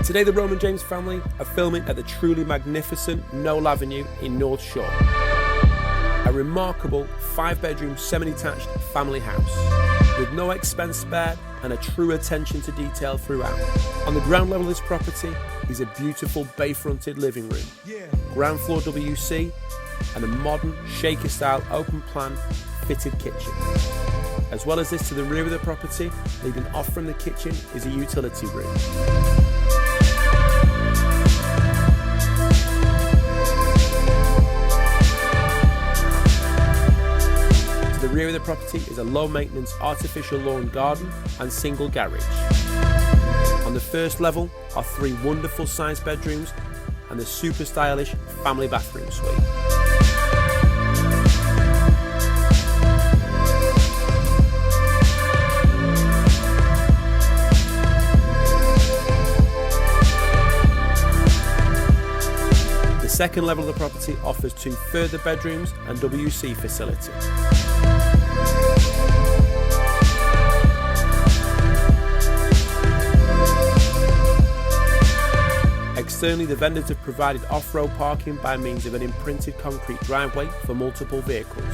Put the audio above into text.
Today the Roman James family are filming at the truly magnificent Knowle Avenue in North Shore. A remarkable 5-bedroom semi-detached family house with no expense spared and a true attention to detail throughout. On the ground level of this property is a beautiful bay-fronted living room, ground floor WC and a modern shaker style open plan fitted kitchen. As well as this, to the rear of the property, leading off from the kitchen, is a utility room. To the rear of the property is a low maintenance artificial lawn garden and single garage. On the first level are 3 wonderful sized bedrooms and the super stylish family bathroom suite. The second level of the property offers 2 further bedrooms and WC facility. Externally, the vendors have provided off-road parking by means of an imprinted concrete driveway for multiple vehicles.